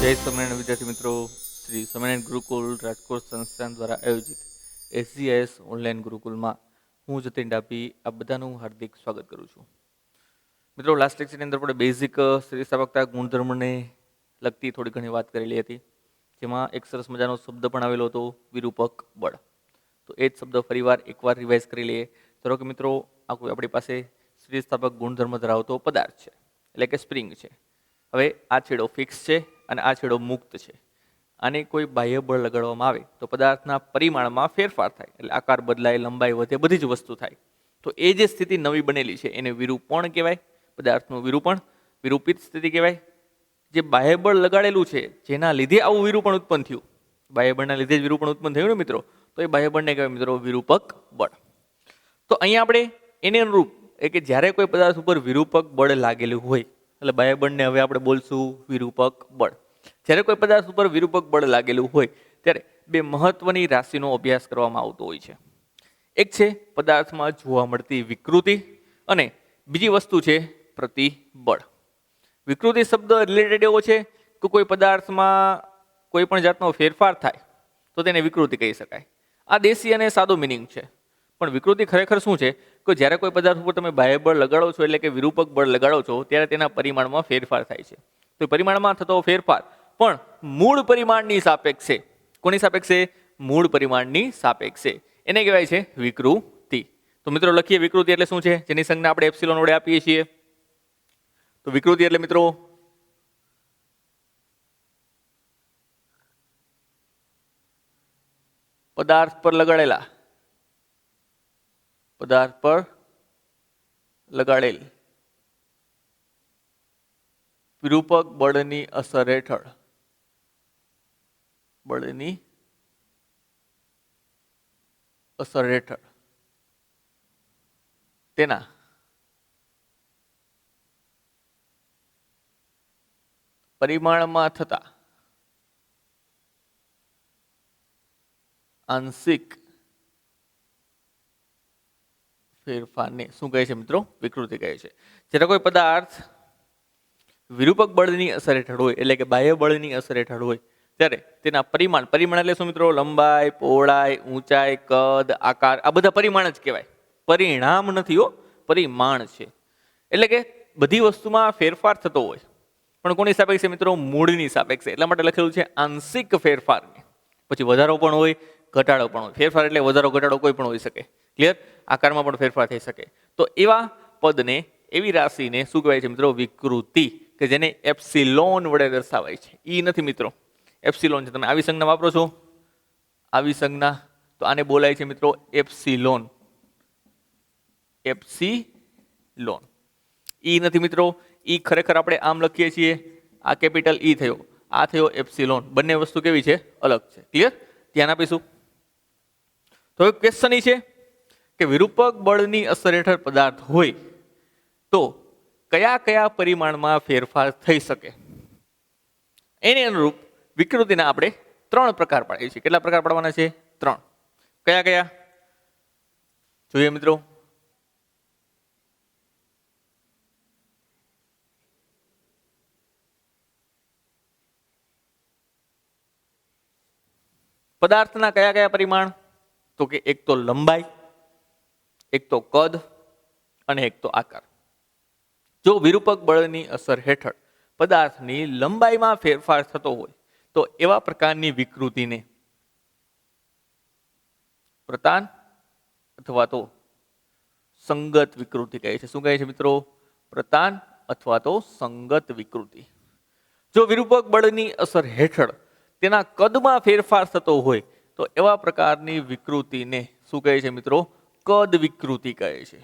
જય સ્વામિનારાયણ વિદ્યાર્થી મિત્રો, શ્રી સ્વામિનારાયણ ગુરુકુલ રાજકોટ સંસ્થાન દ્વારા આયોજિત SGIS ઓનલાઈન ગુરુકુલમાં હું જતીન ડાભી આ બધાનું હાર્દિક સ્વાગત કરું છું. મિત્રો, લાસ્ટ લેક્ચરની અંદર આપણે બેઝિક સ્થિતિસ્થાપકતા ગુણધર્મને લગતી થોડી ઘણી વાત કરેલી હતી, જેમાં એક સરસ મજાનો શબ્દ પણ આવેલો હતો, વિરૂપક બળ. તો એ જ શબ્દ ફરીવાર એકવાર રિવાઇઝ કરી લઈએ. ધારો કે મિત્રો, આ કોઈ આપણી પાસે સ્થિતિસ્થાપક ગુણધર્મ ધરાવતો પદાર્થ છે, એટલે કે સ્પ્રિંગ છે. હવે આ છેડો ફિક્સ છે અને આ છેડો મુક્ત છે. આને કોઈ બાહ્ય બળ લગાડવામાં આવે તો પદાર્થના પરિમાણમાં ફેરફાર થાય, એટલે આકાર બદલાય, લંબાઈ વધે, બધી જ વસ્તુ થાય. તો એ જે સ્થિતિ નવી બનેલી છે એને વિરૂપણ કહેવાય, પદાર્થનું વિરૂપણ. વિરૂપિત સ્થિતિ કહેવાય. જે બાહ્ય બળ લગાડેલું છે જેના લીધે આવું વિરૂપણ ઉત્પન્ન થયું, બાહ્ય બળના લીધે જ વિરૂપણ ઉત્પન્ન થયું ને મિત્રો, તો એ બાહ્ય બળને કહેવાય મિત્રો વિરૂપક બળ. તો અહીંયા આપણે એને અનુરૂપ એ કે જ્યારે કોઈ પદાર્થ ઉપર વિરૂપક બળ લાગેલું હોય, એટલે બાહ્ય બળને હવે આપણે બોલશું વિરૂપક બળ. જ્યારે કોઈ પદાર્થ ઉપર વિરૂપક બળ લાગેલું હોય ત્યારે બે મહત્વની રાશિનો અભ્યાસ કરવામાં આવતો હોય છે. એક છે પદાર્થમાં જોવા મળતી વિકૃતિ અને બીજી વસ્તુ છે પ્રતિબળ. વિકૃતિ શબ્દ રિલેટેડ એવો છે કે કોઈ પદાર્થમાં કોઈ પણ જાતનો ફેરફાર થાય તો તેને વિકૃતિ કહી શકાય. આ દેશી અને સાદો મિનિંગ છે. પણ વિકૃતિ ખરેખર શું છે કે જ્યારે કોઈ પદાર્થ ઉપર તમે બાહ્ય બળ લગાડો છો, એટલે કે વિરૂપક બળ લગાડો છો, ત્યારે તેના પરિમાણમાં ફેરફાર થાય છે. તો પરિમાણમાં થતો ફેરફાર પણ મૂળ પરિમાણની સાપેક્ષે, કોની સાપેક્ષે? મૂળ પરિમાણની સાપેક્ષે. એને કહેવાય છે વિકૃતિ. તો મિત્રો લખીએ, વિકૃતિ એટલે શું છે, જેની સંજ્ઞા આપણે એપ્સિલોન વડે આપીએ છીએ. તો વિકૃતિ એટલે મિત્રો પદાર્થ પર લગાડેલ વિરૂપક બળની અસર હેઠળ તેના પરિમાણમાં થતા આંશિક ફેરફારને શું કહે છે મિત્રો? વિકૃતિ કહે છે. જ્યારે કોઈ પદાર્થ વિરૂપક બળની અસર હેઠળ હોય, એટલે કે બાહ્ય બળની અસર હેઠળ હોય, ત્યારે તેના પરિમાણ એટલે શું મિત્રો? લંબાઈ, પહોળાઈ, ઊંચાઈ, કદ, આકાર, આ બધા પરિમાણ જ કહેવાય. પરિણામ નથી હો, પરિમાણ છે. એટલે કે બધી વસ્તુમાં ફેરફાર થતો હોય, પણ કોની સાપેક્ષે મિત્રો? મૂળની સાપેક્ષે. એટલા માટે લખેલું છે આંશિક ફેરફાર. પછી વધારો પણ હોય, ઘટાડો પણ હોય. ફેરફાર એટલે વધારો ઘટાડો કોઈ પણ હોઈ શકે. ક્લિયર? આકારમાં પણ ફેરફાર થઈ શકે. તો એવા પદને, એવી રાશિને શું કહેવાય છે મિત્રો? વિકૃતિ, કે જેને એપ્સિલોન વડે દર્શાવાય છે. ઈ નથી મિત્રો, એપ્સિલોન છે. તમે આવી સંજ્ઞા વાપરો છો, આવી સંજ્ઞા, તો આને બોલાય છે મિત્રો એપ્સિલોન. એપ્સિલોન. ઈ નથી મિત્રો, ઈ ખરેખર આપણે આમ લખીએ છીએ, આ કેપિટલ ઈ થયો, આ થયો એપ્સિલોન. બંને વસ્તુ કેવી છે? અલગ છે. ક્લિયર? ધ્યાન આપીશું. તો એક ક્વેશ્ચન ઈ છે કે વિરૂપક બળની અસર હેઠળ પદાર્થ હોય તો કયા કયા પરિમાણમાં ફેરફાર થઈ શકે? એને અનુરૂપ વિકૃતિના આપણે 3 પ્રકાર પાડીએ છીએ. કેટલા પ્રકાર પાડવાના છે? 3. કયા કયા જોઈએ મિત્રો? પદાર્થના કયા કયા પરિમાણ? તો કે એક તો લંબાઈ, એક તો કદ અને એક તો આકાર. જો વિરૂપક બળની અસર હેઠળ પદાર્થની લંબાઈમાં ફેરફાર થતો હોય તો એવા પ્રકારની વિકૃતિને પ્રતાન અથવા તો સંગત વિકૃતિ કહે છે. શું કહે છે મિત્રો? પ્રતાન અથવા તો સંગત વિકૃતિ. જો વિરૂપક બળની અસર હેઠળ તેના કદમાં ફેરફાર થતો હોય તો એવા પ્રકારની વિકૃતિને શું કહે છે મિત્રો? કદ વિકૃતિ કહે છે.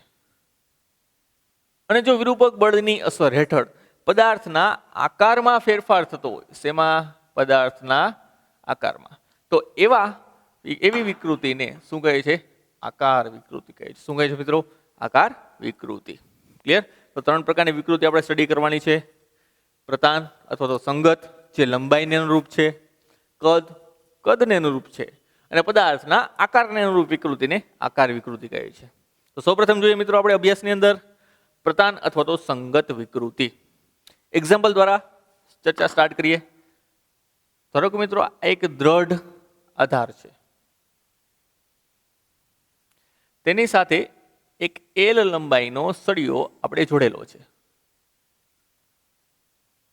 અને જો વિરૂપક બળની અસર હેઠળ પદાર્થના આકારમાં ફેરફાર થતો હોય, શેમાં? પદાર્થના આકારમાં, તો એવી વિકૃતિને શું કહે છે? આકાર વિકૃતિ કહે છે. શું કહે છે મિત્રો? આકાર વિકૃતિ. ક્લિયર? તો 3 પ્રકારની વિકૃતિ આપણે સ્ટડી કરવાની છે. પ્રતાન અથવા તો સંગત, જે લંબાઈને અનુરૂપ છે, કદને અનુરૂપ છે, અને પદાર્થના આકારને અનુરૂપ વિકૃતિને આકાર વિકૃતિ કહે છે. તો સૌપ્રથમ જોઈએ મિત્રો આપણે અભ્યાસની અંદર પ્રતાન અથવા તો સંગત વિકૃતિ. એક્ઝામ્પલ દ્વારા ચર્ચા સ્ટાર્ટ કરીએ. ધારો કે મિત્રો આ એક દ્રઢ આધાર છે, તેની સાથે એક એલ લંબાઈનો સળિયો આપણે જોડેલો છે.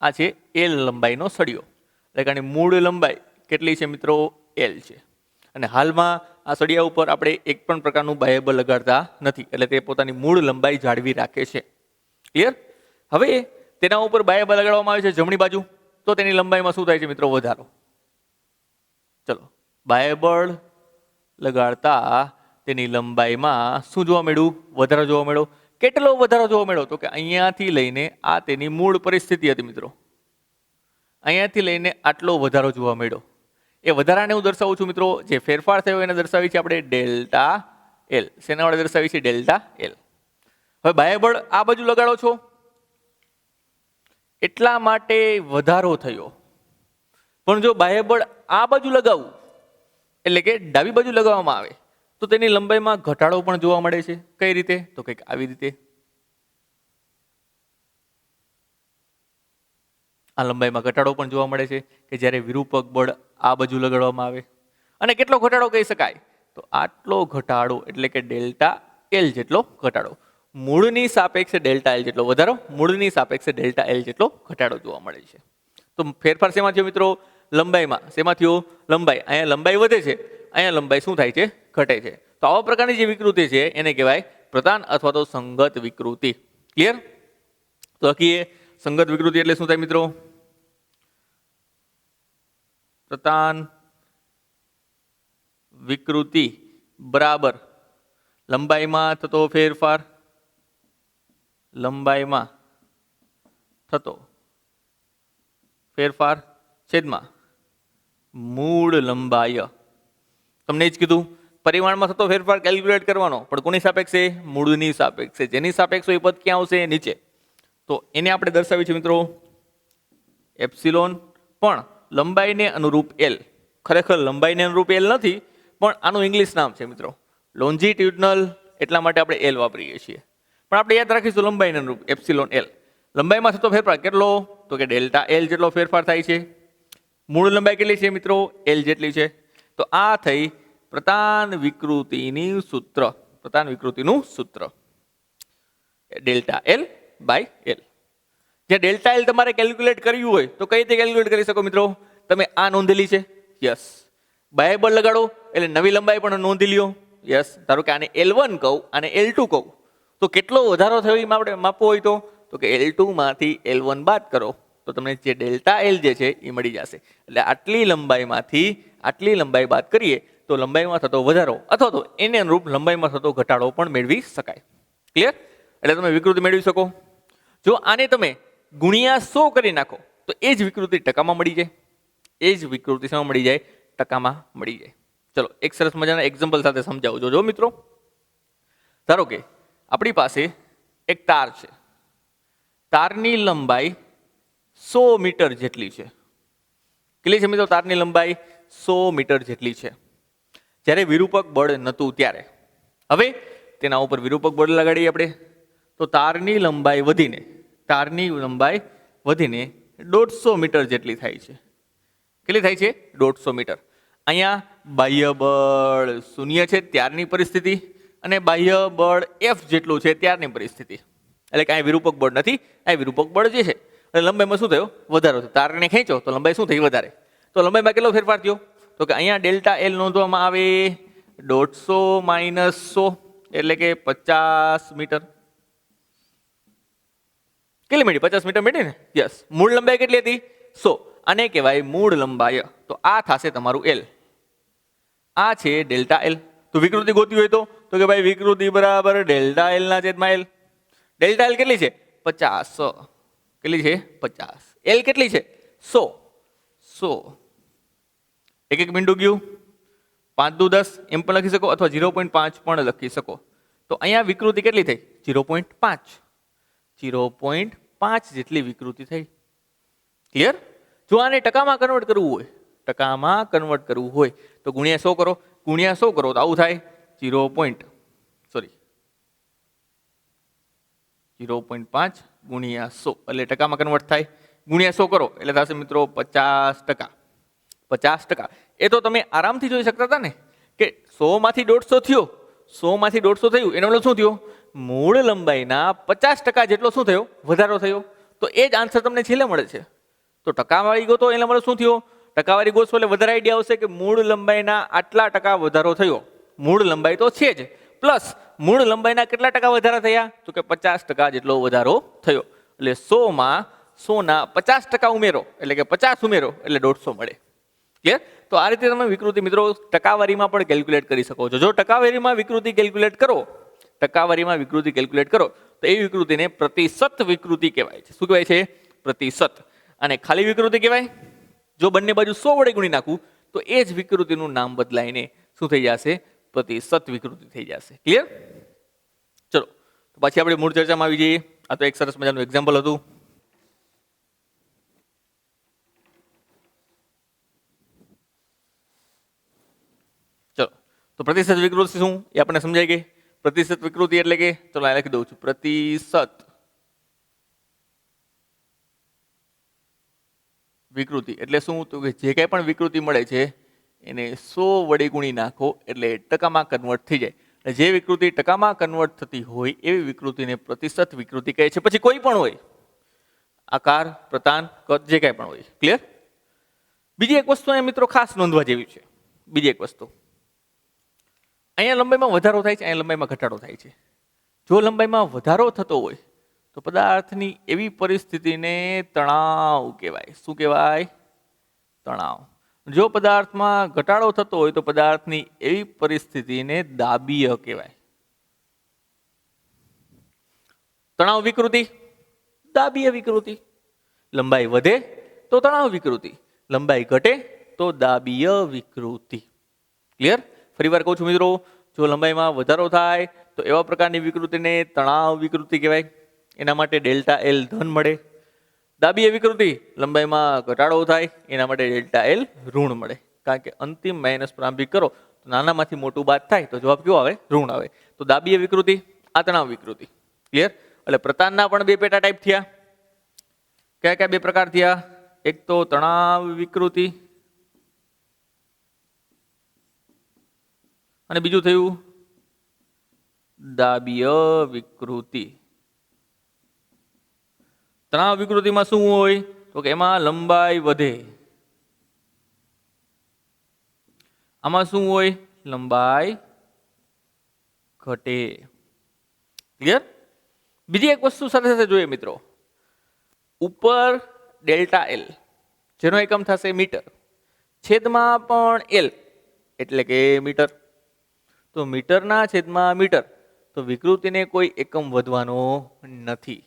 આ છે એલ લંબાઈનો સળિયો, એટલે કે આની મૂળ લંબાઈ કેટલી છે મિત્રો? એલ છે. અને હાલમાં આ સળિયા ઉપર આપણે એક પણ પ્રકારનું બાહ્ય બળ લગાડતા નથી, એટલે તે પોતાની મૂળ લંબાઈ જાળવી રાખે છે. ક્લિયર? હવે તેના ઉપર બાહ્ય બળ લગાડવામાં આવે છે જમણી બાજુ, તો તેની લંબાઈમાં શું થાય છે મિત્રો? વધારો. ચલો, બાહ્ય બળ લગાડતા તેની લંબાઈમાં શું જોવા મળ્યું? વધારો જોવા મળ્યો. કેટલો વધારો જોવા મળ્યો? તો કે અહીંયાથી લઈને આ તેની મૂળ પરિસ્થિતિ હતી મિત્રો, અહીંયાથી લઈને આટલો વધારો જોવા મળ્યો. એ વધારાને હું દર્શાવું છું મિત્રો, જે ફેરફાર થયો એને દર્શાવી છે આપણે ડેલ્ટા એલ. શેના વડે દર્શાવી છે? Delta L. હવે બાહ્ય બળ આ બાજુ લગાડો છો એટલા માટે વધારો થયો, પણ જો બાહ્ય બળ આ બાજુ લગાવવું એટલે કે ડાબી બાજુ લગાવવામાં આવે તો તેની લંબાઈમાં ઘટાડો પણ જોવા મળે છે. કઈ રીતે? તો કંઈક આવી રીતે. આ લંબાઈમાં ઘટાડો પણ જોવા મળે છે કે જ્યારે વિરૂપક બળ આ બાજુ લગાડવામાં આવે. અને કેટલો ઘટાડો કહી શકાય? તો આટલો ઘટાડો, એટલે કે ડેલ્ટા એલ જેટલો ઘટાડો. મૂળની સાપેક્ષે ડેલ્ટા એલ જેટલો વધારો, મૂળની સાપેક્ષે ડેલ્ટા એલ જેટલો ઘટાડો જોવા મળે છે. તો ફેરફાર શેમાં થયો મિત્રો? લંબાઈમાં. શેમાં થયો? લંબાઈ. અહીંયા લંબાઈ વધે છે, અહીંયા લંબાઈ શું થાય છે? ઘટે છે. તો આવા પ્રકારની જે વિકૃતિ છે એને કહેવાય પ્રધાન અથવા તો સંગત વિકૃતિ. ક્લિયર? તો લખીએ સંગત વિકૃતિ એટલે શું થાય મિત્રો? પ્રધાન વિકૃતિ બરાબર લંબાઈમાં થતો ફેરફાર, લંબાઈમાં થતો ફેરફાર છેદમાં મૂળ લંબાઈ. તમને જ કીધું પરિમાણમાં થતો ફેરફાર કેલ્ક્યુલેટ કરવાનો, પણ કોની સાપેક્ષે? મૂળની સાપેક્ષે. જેની સાપેક્ષે એ પદ ક્યાં આવશે? નીચે. તો એને આપણે દર્શાવી છે મિત્રો એપ્સિલોન, પણ લંબાઈને અનુરૂપ એલ. ખરેખર લંબાઈને અનુરૂપ એલ નથી, પણ આનું ઇંગ્લિશ નામ છે મિત્રો લોન્જિટ્યુડનલ, એટલા માટે આપણે એલ વાપરીએ છીએ. પણ આપણે યાદ રાખીશું લંબાઈને અનુરૂપ એપ્સિલોન એલ. લંબાઈમાં થતો ફેરફાર કેટલો? તો કે ડેલ્ટા એલ જેટલો ફેરફાર થાય છે. મૂળ લંબાઈ કેટલી છે મિત્રો? એલ જેટલી છે. તો આ થઈ પ્રધાન વિકૃતિની સૂત્ર, પ્રધાન વિકૃતિનું સૂત્ર ડેલ્ટા એલ બાય એલ. જે ડેલ્ટા એલ તમારે કેલ્ક્યુલેટ કર્યું હોય તો કઈ રીતે કેલ્ક્યુલેટ કરી શકો મિત્રો? તમે આ નોંધેલી છે? યસ. બાહ્ય બળ લગાડો એટલે નવી લંબાઈ પણ નોંધી લ્યો. યસ. ધારો કે આને L1 કહું, આને L2 કહું, તો કેટલો વધારો થયો એ આપણે માપવો હોય તો કે L2 માંથી L1 બાદ કરો તો તમને જે ડેલ્ટા એલ જે છે એ મળી જશે. એટલે આટલી લંબાઈમાંથી આટલી લંબાઈ બાદ કરીએ તો લંબાઈમાં થતો વધારો અથવા તો એને અનુરૂપ લંબાઈમાં થતો ઘટાડો પણ મેળવી શકાય. ક્લિયર? એટલે તમે વિકૃતિ મેળવી શકો. જો આને તમે ગુણ્યા 100 કરી નાખો તો એ જ વિકૃતિ ટકામાં મળી જાય. એ જ વિકૃતિ શેમાં મળી જાય? ટકામાં મળી જાય. ચલો એક સરસ મજાના એક્ઝામ્પલ સાથે સમજાવું જો મિત્રો. ધારો કે આપણી પાસે એક તાર છે, તારની લંબાઈ 100 મીટર જેટલી છે. કેટલી છે મિત્રો? તારની લંબાઈ 100 મીટર જેટલી છે જ્યારે વિરૂપક બળ નહોતું ત્યારે. હવે તેના ઉપર વિરૂપક બળ લગાડીએ આપણે તો તારની લંબાઈ વધીને 150 મીટર જેટલી થાય છે. કેટલી થાય છે? 150 મીટર. અહીંયા બાહ્ય બળ 0 છે ત્યારની પરિસ્થિતિ, અને બાહ્ય બળ F જેટલું છે ત્યારની પરિસ્થિતિ. એટલે કે અહીં વિરૂપક બળ નથી, અહીં વિરૂપક બળ જે છે. એટલે લંબાઈમાં શું થયો? વધારો થયો. તારને ખેંચો તો લંબાઈ શું થઈ? વધારે. તો લંબાઈમાં કેટલો ફેરફાર થયો? તો કે અહીંયા ડેલ્ટા એલ નોંધવામાં આવે 150 માઇનસ 100 એટલે કે 50 મીટર. કેટલી મળી? 50 મીટર મળી ને? યસ. મૂળ લંબાઈ કેટલી હતી? 100. આને કહેવાય મૂળ લંબાઈ. તો આ થશે તમારું એલ. આ છે ડેલ્ટા એલ. તો વિકૃતિ ગોતી હોય તો કે ભાઈ વિકૃતિ બરાબર ડેલ્ટા એલ ના છેદમાં એલ. ડેલ્ટા એલ કેટલી છે? 50. કેટલી છે? 50. એલ કેટલી છે? 100. એક એક બિંદુ ગયું 5 દુ 10 એમ પણ લખી શકો અથવા 0.5 પણ લખી શકો. તો અહીંયા વિકૃતિ કેટલી થઈ? 0.5. 0.5 જેટલી વિકૃતિ થઈ. ક્લિયર? જો આને ટકામાં કન્વર્ટ કરવું હોય તો ગુણ્યા 100 કરો. ગુણ્યા 100 કરો તો આવું થાય 0.5 ગુણ્યા 100 એટલે ટકામાં કન્વર્ટ થાય. ગુણ્યા 100 કરો એટલે થશે મિત્રો 50%. 50%. એ તો તમે આરામથી જોઈ શકતા હતા ને કે 100 માંથી 150 થયો, 100 માંથી 150 થયું, એનો મતલબ શું થયો? મૂળ લંબાઈના 50% જેટલો શું થયો? વધારો થયો. તો એ જ આન્સર તમને છેલ્લે મળે છે. તો ટકાવારી ગોતો, એના મતલબ શું થયો? ટકાવારી ગોતશો એટલે વધારે આઈડિયા આવશે કે મૂળ લંબાઈના આટલા ટકા વધારો થયો. મૂળ લંબાઈ તો છે જ, પ્લસ મૂળ લંબાઈના કેટલા ટકા વધારા થયા? તો કે 50% જેટલો વધારો થયો. એટલે 100માં 100ના 50% ઉમેરો એટલે કે 50 ઉમેરો એટલે 150 મળે. ક્લિયર? તો આ રીતે તમે વિકૃતિ મિત્રો ટકાવારીમાં પણ કેલ્ક્યુલેટ કરી શકો છો. જો ટકાવારીમાં વિકૃતિ કેલ્ક્યુલેટ કરો, ટકાવારીમાં વિકૃતિ કેલ્ક્યુલેટ કરો તો એ વિકૃતિને પ્રતિશત વિકૃતિ કહેવાય છે. શું કહેવાય છે? પ્રતિશત. અને ખાલી વિકૃતિ કહેવાય જો બંને બાજુ 100 વડે ગુણી નાખું તો એ જ વિકૃતિનું નામ બદલાઈને શું થઈ જશે? પ્રતિશત વિકૃતિ થઈ જશે. ક્લિયર? ચલો તો પછી આપણે મૂળ ચર્ચામાં આવી જઈએ. આ તો એક સરસ મજાનું એક્ઝામ્પલ હતું. ચલો તો પ્રતિશત વિકૃતિ શું એ આપણને સમજાઈ ગઈ. પ્રતિશત વિકૃતિ એટલે કે ચલો આ લખી દઉં છું, પ્રતિશત વિકૃતિ એટલે શું? તો કે જે કાંઈ પણ વિકૃતિ મળે છે એને 100 વડે ગુણી નાખો એટલે ટકામાં કન્વર્ટ થઈ જાય. જે વિકૃતિ ટકામાં કન્વર્ટ થતી હોય એવી વિકૃતિને પ્રતિશત વિકૃતિ કહે છે. પછી કોઈ પણ હોય, આકાર, પ્રતાન, કદ, જે કાંઈ પણ હોય. ક્લિયર? બીજી એક વસ્તુ અહીંયા મિત્રો ખાસ નોંધવા જેવી છે. બીજી એક વસ્તુ, અહીંયા લંબાઈમાં વધારો થાય છે, અહીંયા લંબાઈમાં ઘટાડો થાય છે. જો લંબાઈમાં વધારો થતો હોય તો પદાર્થની એવી પરિસ્થિતિને તણાવ કહેવાય. શું કહેવાય? તણાવ. જો પદાર્થમાં ઘટાડો થતો હોય તો પદાર્થની એવી પરિસ્થિતિને દાબીય કહેવાય. તણાવ વિકૃતિ, દાબીય વિકૃતિ. લંબાઈ વધે તો તણાવ વિકૃતિ, લંબાઈ ઘટે તો દાબીય વિકૃતિ. ક્લિયર? ફરીવાર કહું છું મિત્રો, જો લંબાઈમાં વધારો થાય તો એવા પ્રકારની વિકૃતિને તણાવ વિકૃતિ કહેવાય. એના માટે ડેલ્ટા એલ ધન મળે. દાબીય વિકૃતિ, લંબાઈમાં ઘટાડો થાય એના માટે ડેલ્ટા એલ ઋણ મળે. કારણ કે અંતિમ માઇનસ પ્રારંભિક કરો તો નાનામાંથી મોટું બાદ થાય તો જવાબ કયો આવે? ઋણ આવે. તો દાબીય વિકૃતિ, આ તણાવ વિકૃતિ. ક્લિયર? એટલે પ્રતાનના પણ બે પેટા ટાઈપ થયા. કયા કયા બે પ્રકાર થયા? એક તો તણાવ વિકૃતિ અને બીજું થયું દાબીય વિકૃતિ. તણાવ વિકૃતિમાં શું હોય? તો કે એમાં લંબાઈ વધે. આમાં શું હોય? લંબાઈ ઘટે. ક્લિયર? બીજી એક વસ્તુ સાથે સાથે જોઈએ મિત્રો, ઉપર ડેલ્ટા એલ જેનો એકમ થશે મીટર, છેદમાં પણ એલ એટલે કે મીટર. તો મીટરના છેદમાં મીટર, તો વિકૃતિને કોઈ એકમ વધવાનો નથી.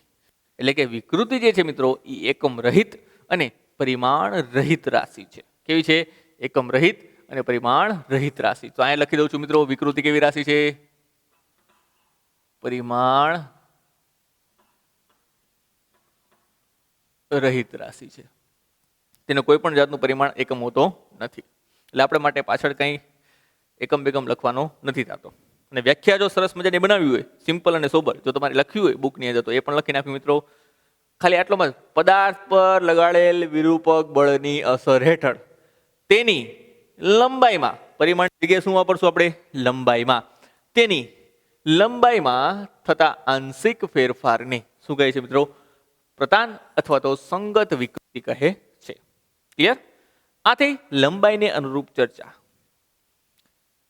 એટલે કે વિકૃતિ જે છે મિત્રો એ એકમ રહિત અને પરિમાણ રહિત રાશિ છે. કેવી છે? એકમ રહિત અને પરિમાણ રહિત રાશિ. તો અહીંયા લખી દઉં છું મિત્રો, વિકૃતિ કેવી રાશિ છે? પરિમાણ રહિત રાશિ છે. તેનો કોઈ પણ જાતનું પરિમાણ એકમ હોતો નથી. એટલે આપણે માટે પાછળ કંઈ એકમ બેકમ લખવાનો નથી થતો. અને વ્યાખ્યા જો સરસ મજાની બનાવી હોય, સિમ્પલ અને સોબર, જો તમારે લખ્યું હોય બુકની અંદર તો એ પણ લખી નાખ્યું મિત્રો. ખાલી આટલોમાં જ, પદાર્થ પર લગાડેલ વિરૂપક બળની અસર હેઠળ તેની લંબાઈમાં, પરિમાણ જગ્યાએ શું વાપરશું આપણે? લંબાઈમાં. તેની લંબાઈમાં થતા આંશિક ફેરફારને શું કહે છે મિત્રો? પ્રતાન અથવા તો સંગત વિકૃતિ કહે છે. ક્લિયર? આથી લંબાઈને અનુરૂપ ચર્ચા.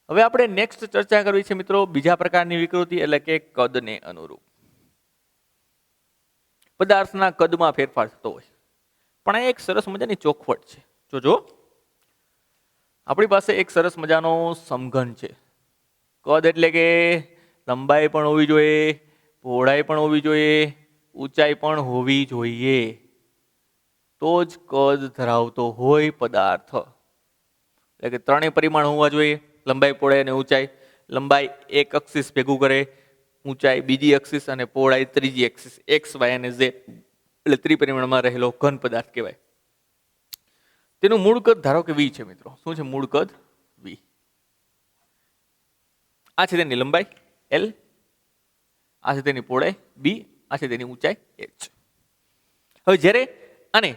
હવે આપણે નેક્સ્ટ ચર્ચા કરવી છે મિત્રો બીજા પ્રકારની વિકૃતિ એટલે કે કદને અનુરૂપ. પદાર્થના કદમાં ફેરફાર થતો હોય પણ આ એક સરસ મજાની ચોખવટ છે. જોજો, આપણી પાસે એક સરસ મજાનો સમઘન છે. કદ એટલે કે લંબાઈ પણ હોવી જોઈએ, પહોળાઈ પણ હોવી જોઈએ, ઊંચાઈ પણ હોવી જોઈએ, તો જ કદ ધરાવતો હોય પદાર્થ. એટલે કે ત્રણેય પરિમાણ હોવા જોઈએ, લંબાઈ, પહોળાઈ અને ઊંચાઈ. લંબાઈ એક અક્ષિસ ભેગું કરે, ઊંચાઈ બીજી અક્ષિસ અને પહોળાઈ ત્રીજી અક્ષિસ, એક્સ વાય અને ઝેડ. એટલે ત્રિપરિમાણમાં રહેલો ઘન પદાર્થ કહેવાય. તેનું મૂળ કદ ધારો કે વી છે મિત્રો. શું છે મૂળ કદ? વી. આ છે તેની લંબાઈ એલ, આ છે તેની પહોળાઈ બી, આ છે તેની ઊંચાઈ એચ. હવે જ્યારે આને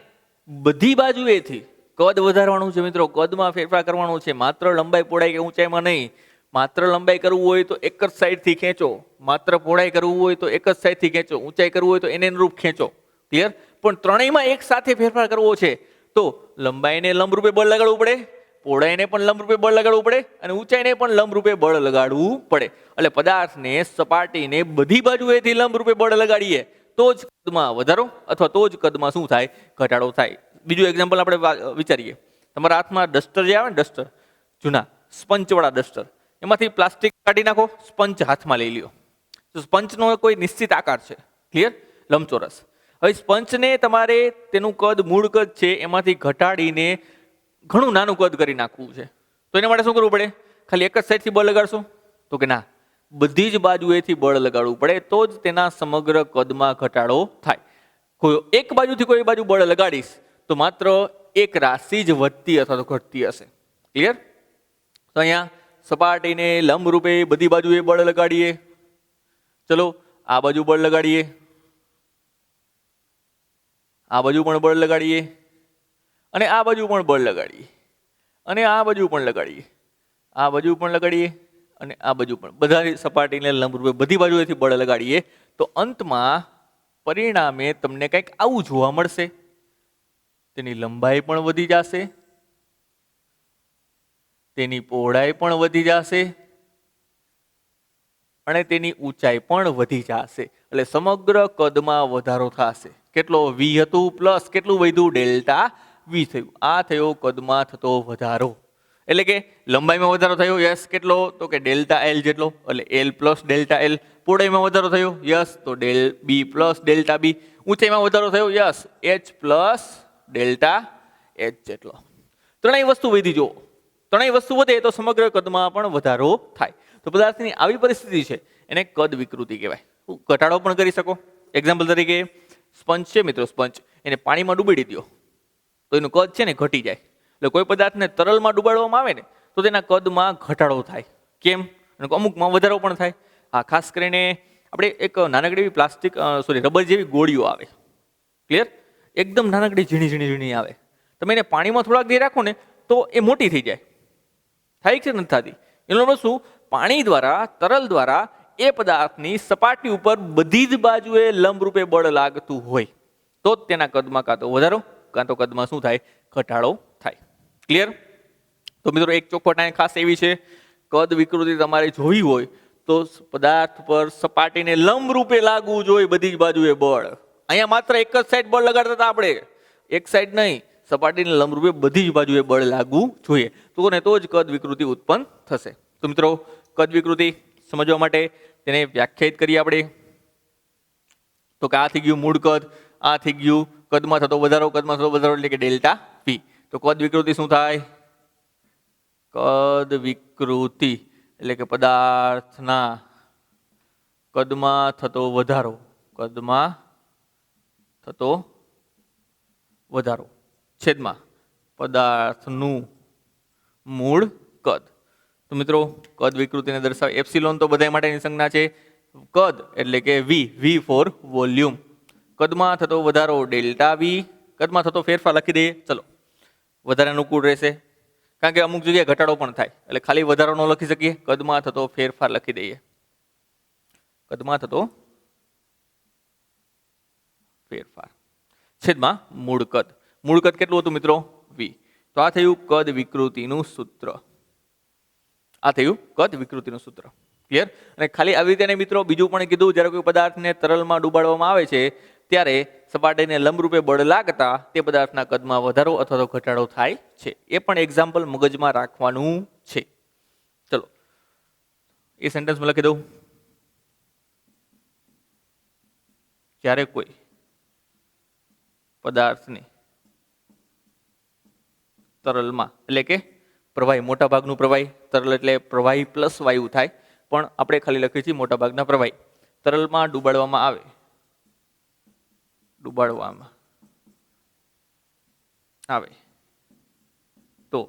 બધી બાજુએથી કદ વધારવાનું છે મિત્રો, કદમાં ફેરફાર કરવાનું છે, માત્ર લંબાઈ પહોળાઈ કે ઊંચાઈમાં નહીં. માત્ર લંબાઈ કરવું હોય તો એક જ સાઈડથી ખેંચો, માત્ર પહોળાઈ કરવું હોય તો એક જ સાઈડથી ખેંચો, ઊંચાઈ કરવું હોય તો એને અનુરૂપ ખેંચો. ક્લિયર? પણ ત્રણેયમાં એક સાથે ફેરફાર કરવો છે તો લંબાઈને લંબરૂપે બળ લગાડવું પડે, પહોળાઈને પણ લંબરૂપે બળ લગાડવું પડે અને ઊંચાઈને પણ લંબરૂપે બળ લગાડવું પડે. એટલે પદાર્થને, સપાટીને બધી બાજુએથી લંબરૂપે બળ લગાડીએ તો જ કદમાં વધારો અથવા તો જ કદમાં શું થાય? ઘટાડો થાય. બીજું એક્ઝામ્પલ આપણે વિચારીએ. તમારા હાથમાં ડસ્ટર જે આવે ને, ડસ્ટર જૂના સ્પંચવાળા ડસ્ટર, એમાંથી પ્લાસ્ટિક કાઢી નાખો, સ્પંચ હાથમાં લઈ લ્યો. તો સ્પંચનો કોઈ નિશ્ચિત આકાર છે, ક્લિયર? લંબચોરસ. હવે સ્પંચને તમારે તેનું કદ, મૂળ કદ છે એમાંથી ઘટાડીને ઘણું નાનું કદ કરી નાખવું છે. તો એના માટે શું કરવું પડે? ખાલી એક જ સાઈડથી બળ લગાડશો? તો કે ના, બધી જ બાજુએથી બળ લગાડવું પડે તો જ તેના સમગ્ર કદમાં ઘટાડો થાય. કોઈ એક બાજુથી કોઈ બાજુ બળ લગાડીશ તો માત્ર એક રાશિ જ વધતી અથવા તો ઘટતી હશે. ક્લિયર? તો અહીંયા સપાટીને લંબરૂપે બધી બાજુએ બળ લગાડીએ. ચલો આ બાજુ બળ લગાડીએ, આ બાજુ પણ બળ લગાડીએ અને આ બાજુ પણ બળ લગાડીએ અને આ બાજુ પણ લગાડીએ, આ બાજુ પણ લગાડીએ અને આ બાજુ પણ, બધા સપાટીને લંબરૂપે બધી બાજુએથી બળ લગાડીએ તો અંતમાં પરિણામે તમને કંઈક આવું જોવા મળશે. તેની લંબાઈ પણ વધી જશે, તેની પહોળાઈ પણ વધી જશે અને તેની ઊંચાઈ પણ વધી જશે. એટલે સમગ્ર કદમાં વધારો થશે. કેટલો? v હતું પ્લસ કેટલું વધ્યું? ડેલ્ટા v થયું. આ થયો કદમાં થતો વધારો. એટલે કે લંબાઈમાં વધારો થયો, યસ. કેટલો? તો કે ડેલ્ટા એલ જેટલો, એટલે એલ પ્લસ ડેલ્ટા એલ. પહોળાઈમાં વધારો થયો, યસ, તો ડેલ બી પ્લસ ડેલ્ટા બી. ઊંચાઈમાં વધારો થયો, yes, H plus delta H જેટલો. ત્રણેય વસ્તુ વધી. જો ત્રણેય વસ્તુ વધે તો સમગ્ર કદમાં પણ વધારો થાય. તો પદાર્થની આવી પરિસ્થિતિ છે એને કદ વિકૃતિ કહેવાય. ઘટાડો પણ કરી શકો. એક્ઝામ્પલ તરીકે સ્પંચ છે મિત્રો, સ્પંચ એને પાણીમાં ડૂબાડી દો તો એનું કદ છે ને ઘટી જાય. એટલે કોઈ પદાર્થને તરલમાં ડૂબાડવામાં આવે ને તો તેના કદમાં ઘટાડો થાય. કેમ? અને અમુકમાં વધારો પણ થાય. હા, ખાસ કરીને આપણે એક નાનકડી એવી પ્લાસ્ટિક રબર જેવી ગોળીઓ આવે, ક્લિયર? એકદમ નાનકડી ઝીણી ઝીણી ઝીણી આવે. તમે એને પાણીમાં થોડાક દી રાખો ને તો એ મોટી થઈ જાય. થાય છે નથી થતી? એનો મતલબ શું? પાણી દ્વારા, તરલ દ્વારા એ પદાર્થની સપાટી ઉપર બધી જ બાજુએ લંબરૂપે બળ લાગતું હોય તો જ તેના કદમાં કાં તો વધારો કાં તો કદમાં શું થાય? ઘટાડો થાય. ક્લિયર? તો મિત્રો એક ચોખવટ અહીં ખાસ એવી છે, કદ વિકૃતિ તમારે જોવી હોય તો પદાર્થ પર સપાટીને લંબરૂપે લાગવું જોઈએ બધી જ બાજુએ બળ. અહીંયા માત્ર એક જ સાઈડ બળ લગાડતા હતા આપણે, એક સાઈડ નહીં, સપાટીને લંબરૂપે બધી જ બાજુએ બળ લાગવું જોઈએ. તો જ કદ વિકૃતિ ઉત્પન્ન થશે. તો મિત્રો કદ વિકૃતિ સમજવા માટે તેને વ્યાખ્યાયિત કરીએ આપણે. તો કે આ થઈ ગયું મૂળ કદ, આ થઈ ગયું કદમાં થતો વધારો, કદમાં થતો વધારો એટલે કે ડેલ્ટા વી. તો કદ વિકૃતિ શું થાય? કદ વિકૃતિ એટલે કે પદાર્થના કદમાં થતો વધારો, કદમાં થતો વધારો છેદમાં પદાર્થનું મૂળ કદ. તો મિત્રો કદ વિકૃતિને દર્શાવે એપ્સિલોન તો બધા માટેની સંજ્ઞા છે. કદ એટલે કે વી, વી ફોર વોલ્યુમ. કદમાં થતો વધારો ડેલ્ટા વી, કદમાં થતો ફેરફાર લખી દઈએ. ચલો, વધારે અનુકૂળ રહેશે કારણ કે અમુક જગ્યાએ ઘટાડો પણ થાય એટલે ખાલી વધારો ન લખી શકીએ, કદમાં થતો ફેરફાર લખી દઈએ. કદમાં થતો ફેરફાર છેદમાં મૂળ કદ. મૂળ કદ કેટલું હતું મિત્રો? વી. તો આ થયું કદ વિકૃતિનું સૂત્ર. આ થયું કદ વિકૃતિનું સૂત્ર. ક્લિયર? અને ખાલી આવી રીતે મિત્રો બીજું પણ કીધું, જ્યારે કોઈ પદાર્થને તરલમાં ડૂબાડવામાં આવે છે ત્યારે સપાટીને લંબરૂપે બળ લાગતા તે પદાર્થના કદમાં વધારો અથવા તો ઘટાડો થાય છે. એ પણ એક્ઝામ્પલ મગજમાં રાખવાનું છે. ચલો એ સેન્ટેન્સમાં લખી દઉં. જ્યારે કોઈ પદાર્થને તરલમાં એટલે કે પ્રવાહી, મોટા ભાગનું પ્રવાહી, તરલ એટલે પ્રવાહી પ્લસ વાયુ થાય, પણ આપણે ખાલી લખીએ છીએ મોટા ભાગના પ્રવાહી, તરલમાં ડૂબાડવામાં આવે, ડૂબાડવામાં આવે તો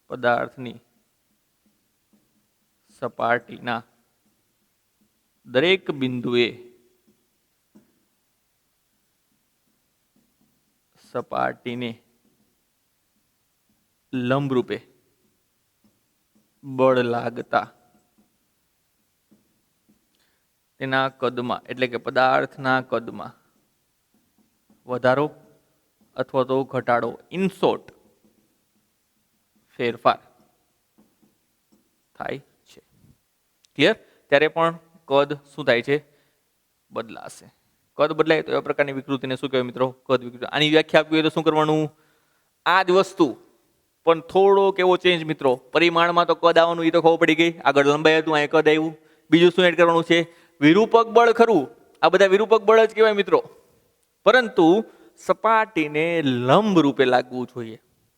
પદાર્થની સપાટીના દરેક બિંદુએ સપાટીને લંબરૂપે બળ લાગતા તેના કદમાં એટલે કે પદાર્થના કદમાં વધારો અથવા તો ઘટાડો, ઇન શોર્ટ ફેરફાર થાય છે. ક્લિયર? ત્યારે પણ કદ શું થાય છે? બદલાશે. કદ બદલાય તો એવા પ્રકારની વિકૃતિને શું કહેવાય મિત્રો? કદ વિકૃતિ. આની વ્યાખ્યા આપવી હોય તો શું કરવાનું? આ જ વસ્તુ પણ થોડોક એવો ચેન્જ મિત્રો. પરિમાણમાં તો કદ આવવાનું એ તો ખબર પડી ગઈ. આગળ લંબાઈ હતું, અહીંયા કદ આવ્યું. બીજું શું એડ કરવાનું છે? વિરૂપક બળ. ખરું, આ બધા વિરૂપક બળ જ કહેવાય મિત્રો, પરંતુ સપાટીને લંબ રૂપે લાગવું જોઈએ.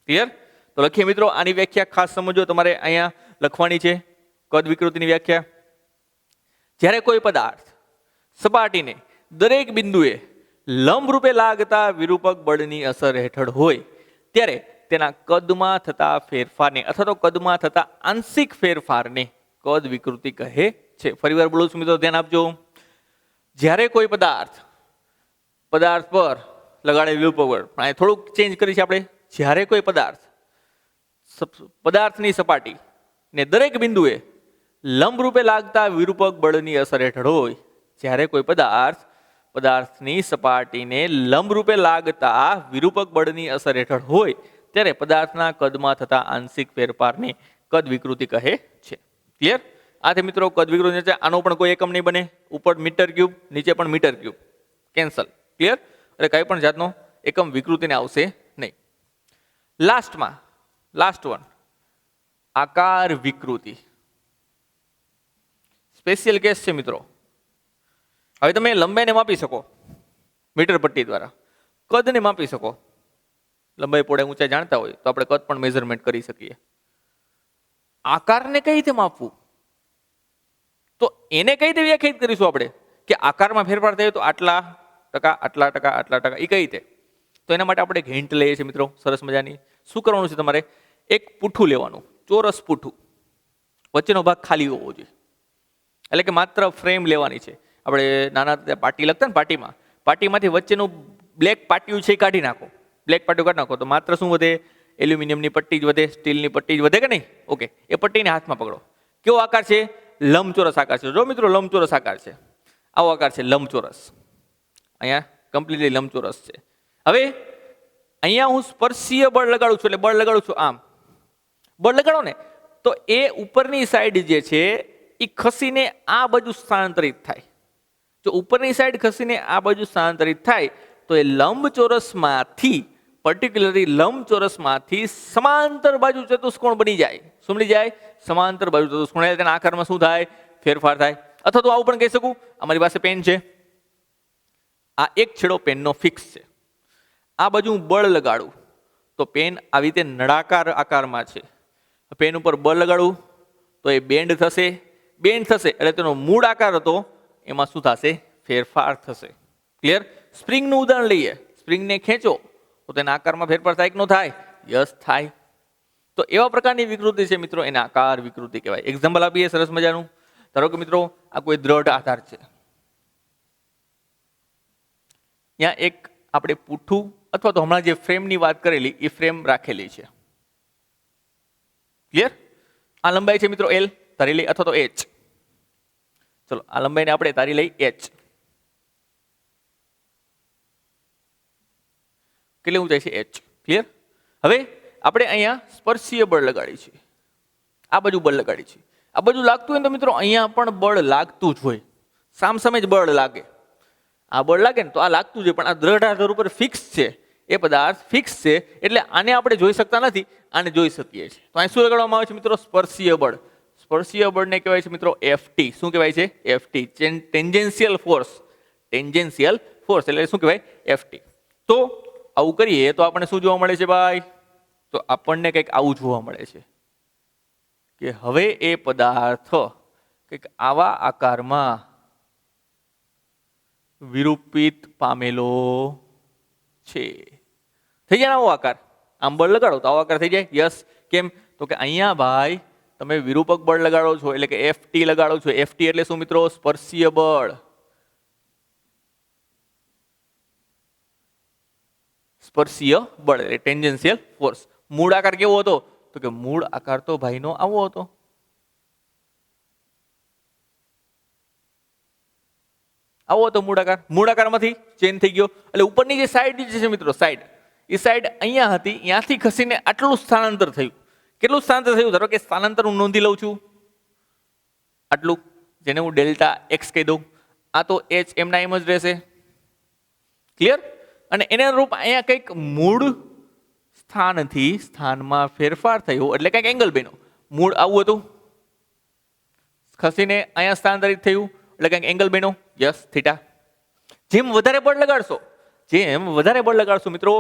ક્લિયર? તો લખીએ મિત્રો. આની વ્યાખ્યા ખાસ સમજો, તમારે અહીંયા લખવાની છે કદ વિકૃતિની વ્યાખ્યા. જ્યારે કોઈ પદાર્થ સપાટીને દરેક બિંદુએ લંબ રૂપે લાગતા વિરૂપક બળની અસર હેઠળ હોય ત્યારે તેના કદમાં થતા ફેરફારને અથવા તો કદમાં થતા આંશિક ફેરફારને કદ વિકૃતિ કહે છે. ફરીવાર બોલું છું મિત્રો, ધ્યાન આપજો. જ્યારે કોઈ પદાર્થ પર લગાડે વિરૂપક બળ, પણ થોડુંક ચેન્જ કરી છે આપણે. જ્યારે કોઈ પદાર્થની સપાટી ને દરેક બિંદુએ લંબ રૂપે લાગતા વિરૂપક બળની અસર હેઠળ હોય, જ્યારે કોઈ પદાર્થની સપાટીને લંબ રૂપે લાગતા વિરૂપક બળની અસર હેઠળ હોય ત્યારે પદાર્થના કદમાં થતા આંશિક ફેરફારને કદ વિકૃતિ કહે છે. ક્લિયર? આથી મિત્રો કદ વિકૃતિ છે. આનો પણ કોઈ એકમ નહીં બને. ઉપર મીટર ક્યુબ, નીચે પણ મીટર ક્યુબ, કેન્સલ. ક્લિયર? એટલે કઈ પણ જાતનો એકમ વિકૃતિને આવશે નહીં. લાસ્ટ વન, આકાર વિકૃતિ. સ્પેશિયલ કેસ છે મિત્રો. હવે તમે લંબાઈને માપી શકો મીટર પટ્ટી દ્વારા, કદને માપી શકો. લંબાઈ પહોળાઈ ઊંચાઈ જાણતા હોય તો આપણે કદ પણ મેઝરમેન્ટ કરી શકીએ. આકારને કઈ રીતે માપવું? તો એને કઈ રીતે વ્યાખ્યાયિત કરીશું આપણે કે આકારમાં ફેરફાર થયો તો આટલા ટકા, આટલા ટકા, આટલા ટકા, એ કઈ રીતે? તો એના માટે આપણે એક હિન્ટ લઈએ છીએ મિત્રો, સરસ મજાની. શું કરવાનું છે તમારે? એક પૂઠું લેવાનું, ચોરસ પૂઠું, વચ્ચેનો ભાગ ખાલી હોવો જોઈએ. એટલે કે માત્ર ફ્રેમ લેવાની છે. આપણે નાના પાટી લખતા ને, પાટીમાંથી વચ્ચેનું બ્લેક પાટિયું છે એ કાઢી નાખો. બ્લેક પાટિયું કાઢી નાખો તો માત્ર શું વધે? એલ્યુમિનિયમની પટ્ટી જ વધે, સ્ટીલની પટ્ટી જ વધે કે નહીં? ઓકે, એ પટ્ટીને હાથમાં પકડો. કેવો આકાર છે? લંબચોરસ આકાર છે. જો મિત્રો, લંબચોરસ આકાર છે. આવો આકાર છે લંબચોરસ. અહીંયા કમ્પ્લીટલી લંબચોરસ છે. હવે અહીંયા હું સ્પર્શીય બળ લગાડું છું, એટલે બળ લગાડું છું આમ. બળ લગાડો ને તો એ ઉપરની સાઈડ જે છે એ ખસીને આ બાજુ સ્થાનાંતરિત થાય. જો ઉપરની સાઈડ ખસીને આ બાજુ સ્થાનાંતરિત થાય તો એ લંબચોરસમાંથી, પર્ટિક્યુલરલી લંબચોરસમાંથી સમાંતર બાજુ ચતુષ્કોણ બની જાય. શું બની જાય? સમાંતર બાજુ ચતુષ્કોણ. એટલે તેના આકારમાં શું થાય? ફેરફાર થાય. અથવા તો આવું પણ કહી શકું, અમારી પાસે પેન છે, આ એક છેડો પેનનો ફિક્સ છે. આ બાજુ હું બળ લગાડું તો પેન આવી રીતે નળાકાર આકારમાં છે. પેન ઉપર બળ લગાડું તો એ બેન્ડ થશે. બેન્ડ થશે એટલે તેનો મૂળ આકાર હતો એમાં શું થશે? ફેરફાર થશે. ક્લિયર? સ્પ્રિંગનું ઉદાહરણ લઈએ. સ્પ્રિંગને ખેંચો તો તેના આકારમાં ફેરફાર થાય કે ન થાય? યસ, થાય. તો એવા પ્રકારની વિકૃતિ છે મિત્રો, એને આકાર વિકૃતિ કહેવાય. એક્ઝામ્પલ આપીએ સરસ મજાનું. ધારો કે મિત્રો, આ કોઈ દ્રઢ આધાર છે. ત્યાં એક આપણે પૂઠું અથવા તો હમણાં જે ફ્રેમની વાત કરેલી એ ફ્રેમ રાખેલી છે. ક્લિયર? આ લંબાઈ છે મિત્રો એલ, ધારી લઈ, અથવા તો એચ. ચલો, આ લંબાઈને આપણે ધારી લઈ એચ. કેટલી ઊંચાઈ છે? એચ. ક્લિયર? હવે આપણે અહીંયા સ્પર્શીય બળ લગાડી છે, આ બાજુ બળ લગાડી છે. આ બાજુ લાગતું હોય તો મિત્રો અહીંયા પણ બળ લાગતું જ હોય. સામસામે જ બળ લાગે. આ બળ લાગે ને તો આ લાગતું જ હોય, પણ આ દ્રઢ આધાર ઉપર ફિક્સ છે. એ પદાર્થ ફિક્સ છે એટલે આને આપણે જોઈ શકતા નથી, આને જોઈ શકીએ છીએ. તો અહીં શું લગાડવામાં આવે છે મિત્રો? સ્પર્શીય બળ. સ્પર્શીય બળને કહેવાય છે મિત્રો એફટી. શું કહેવાય છે? FT. Tangential force. Tangential force એટલે શું કહેવાય? એફટી. તો આવું કરીએ તો આપણને શું જોવા મળે છે ભાઈ? તો આપણને કંઈક આવું જોવા મળે છે કે હવે એ પદાર્થ કંઈક આવા આકારમાં વિરૂપિત પામેલો છે. થઈ જાય આવો આકાર. આમ બળ લગાડો તો આવો આકાર થઈ જાય. યસ. કેમ? તો કે અહીંયા ભાઈ તમે વિરૂપક બળ લગાડો છો એટલે કે એફટી લગાડો છો. એફટી એટલે શું મિત્રો? સ્પર્શીય બળ. સ્પર્શીય બળ એટલે ટેન્જન્શિયલ ફોર્સ. મૂળ આકાર કેવો હતો? તો કે મૂળ આકાર તો ભાઈનો આવો હતો. આવો હતો મૂળ આકાર. મૂળ આકારમાંથી ચેન્જ થઈ ગયો એટલે ઉપરની જે સાઈડ છે મિત્રો, સાઈડ, એ સાઈડ અહીંયા હતી, ત્યાંથી ખસીને આટલું સ્થાનાંતર થયું. કેટલું સ્થાનાંતર થયું? ધારો કે સ્થાનાંતર હું નોંધી લઉં છું આટલું, જેને હું ડેલ્ટા એક્સ કહી દઉં. આ તો એચ એમના એમ જ રહેશે. ક્લિયર? અને એને અનુરૂપ અહીંયા કંઈક મૂળ સ્થાનથી સ્થાનમાં ફેરફાર થયો એટલે કંઈક એંગલ બન્યો. મૂળ આવું હતું, ખસીને અહીંયા સ્થાનાંતરિત થયું એટલે કંઈક એંગલ બન્યો. Yes, theta. જેમ વધારે બળ લગાડશો મિત્રો,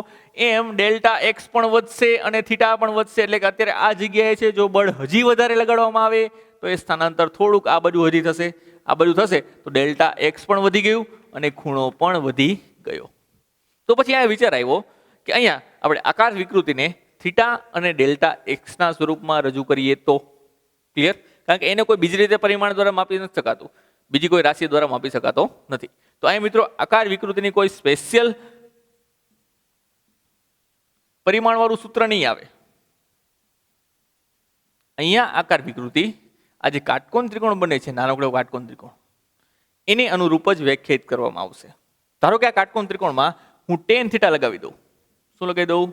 એમ ડેલ્ટા એક્સ પણ વધશે અને થીટા પણ વધશે. એટલે કે અત્યારે આ જગ્યાએ છે, જો બળ હજી વધારે લગાડવામાં આવે તો એ સ્થાનાંતર થોડુંક આ બાજુ હજી થશે, આ બાજુ થશે, તો ડેલ્ટા એક્સ પણ વધી ગયું અને ખૂણો પણ વધી ગયો. તો પછી અહીંયા વિચાર આવ્યો કે અહીંયા આપણે આકાર વિકૃતિને થીટા અને ડેલ્ટા એક્સના સ્વરૂપમાં રજૂ કરીએ તો. ક્લિયર? કારણ કે એને કોઈ બીજી રીતે પરિમાણ દ્વારા માપી નથી શકાતું, બીજી કોઈ રાશિ દ્વારા માપી શકાતો નથી. તો અહીંયા મિત્રો આકાર વિકૃતિની કોઈ સ્પેશિયલ પરિમાણવાળું સૂત્ર નહીં આવે. અહીંયા આકાર વિકૃતિ, આ જે કાટકોણ ત્રિકોણ બને છે, નાનકડો કાટકોણ ત્રિકોણ, એને અનુરૂપ જ વ્યાખ્યાયિત કરવામાં આવશે. ધારો કે આ કાટકોણ ત્રિકોણમાં હું ટેન થીટા લગાવી દઉં. શું લગાવી દઉં?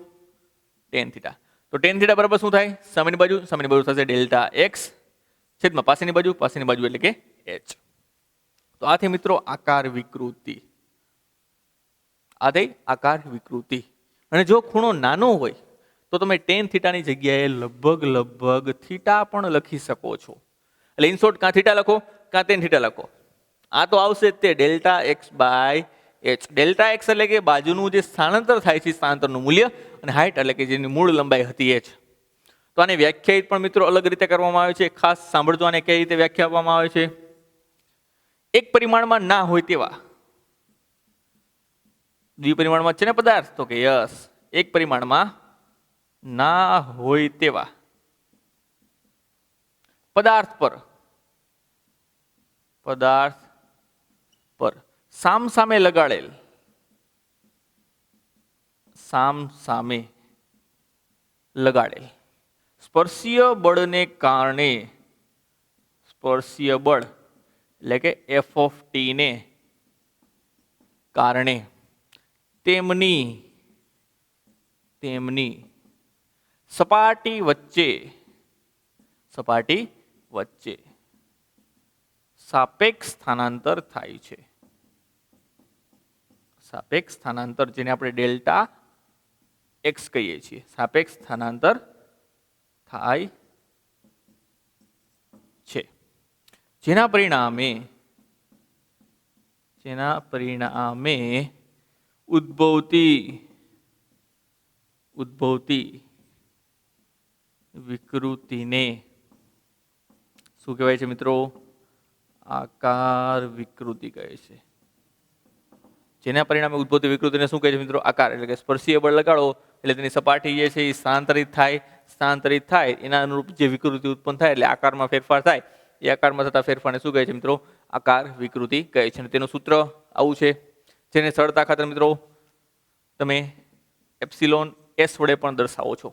Ten theta. તો ટેન થીટા બરાબર શું થાય? સામેની બાજુ થશે ડેલ્ટા એક્સ છેદમાં પાસેની બાજુ એટલે કે એચ. તો આ થઈ મિત્રો આકાર વિકૃતિ. આ થઈ આકાર વિકૃતિ. અને જો ખૂણો નાનો હોય તો તમે ટેન થીટાની જગ્યાએ લગભગ થીટા પણ લખી શકો છો. એટલે ઇન શોર્ટ કાં થીટા લખો કાં ટેન થીટા લખો. આ તો આવશે તે delta X by H. Delta X એટલે કે બાજુનું જે સ્થાનાંતર થાય છે, સ્થાનાંતરનું મૂલ્ય, અને હાઇટ એટલે કે જેની મૂળ લંબાઈ હતી એચ. તો આને વ્યાખ્યાયિત પણ મિત્રો અલગ રીતે કરવામાં આવે છે. ખાસ સાંભળજો, આને કઈ રીતે વ્યાખ્યા આપવામાં આવે છે. એક પરિમાણમાં ના હોય તેવા, દ્વિપરિમાણમાં છે ને પદાર્થ, તો કે યસ, એક પરિમાણમાં ના હોય તેવા પદાર્થ પર સામસામે લગાડેલ સ્પર્શીય બળને કારણે, સ્પર્શીય બળ એટલે કે એફ ઓફ ટી ને કારણે તેમની સપાટી વચ્ચે સાપેક્ષ સ્થાનાંતર થાય છે. સાપેક્ષ સ્થાનાંતર, જેને આપણે ડેલ્ટા એક્સ કહીએ છીએ, સાપેક્ષ સ્થાનાંતર થાય છે. જેના પરિણામે ઉદ્ભવતી વિકૃતિને શું કહેવાય છે મિત્રો? આકાર વિકૃતિ કહે છે. જેના પરિણામે ઉદ્ભવતી વિકૃતિને શું કહે છે મિત્રો? આકાર. એટલે કે સ્પર્શીય બળ લગાડો એટલે તેની સપાટી જે છે એ સ્થાનાંતરિત થાય, એના અનુરૂપ જે વિકૃતિ ઉત્પન્ન થાય એટલે આકારમાં ફેરફાર થાય. એ આકારમાં થતા ફેરફારને શું કહે છે મિત્રો? આકાર વિકૃતિ કહે છે. અને તેનું સૂત્ર આવું છે, જેને સરળતા ખાતર મિત્રો તમે એપ્સિલોન એસ વડે પણ દર્શાવો છો.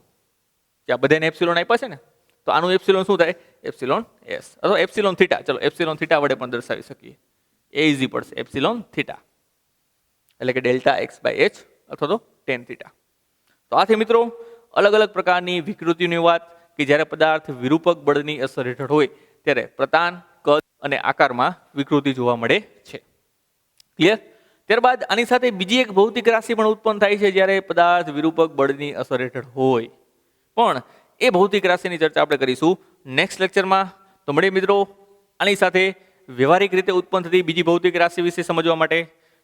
જ્યાં બધાને એપ્સિલોન આપ્યા છે ને, તો આનું એપ્સિલોન શું થાય? એપ્સિલોન એસ અથવા એપ્સિલોન થીટા. ચલો એપ્સિલોન થીટા વડે પણ દર્શાવી શકીએ. એ ઇઝી પડશે. એપ્સિલોન થીટા એટલે કે ડેલ્ટા એક્સ બાય એચ અથવા તો ટેન થીટા. તો આથી મિત્રો અલગ અલગ પ્રકારની વિકૃતિની વાત કે જ્યારે પદાર્થ વિરૂપક બળની અસર હેઠળ હોય ત્યારે પ્રતાન, કદ અને આકારમાં વિકૃતિ જોવા મળે છે. ક્લિયર? ત્યારબાદ આની સાથે બીજી એક ભૌતિક રાશિ પણ ઉત્પન્ન થાય છે જ્યારે પદાર્થ વિરૂપક બળની અસર હેઠળ હોય. પણ એ ભૌતિક રાશિની ચર્ચા આપણે કરીશું નેક્સ્ટ લેક્ચરમાં. તો મળીએ મિત્રો આની સાથે વ્યવહારિક રીતે ઉત્પન્ન થતી બીજી ભૌતિક રાશિ વિશે સમજવા માટે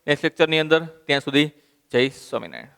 નેક્સ્ટ લેક્ચરની અંદર. ત્યાં સુધી જય સ્વામિનારાયણ.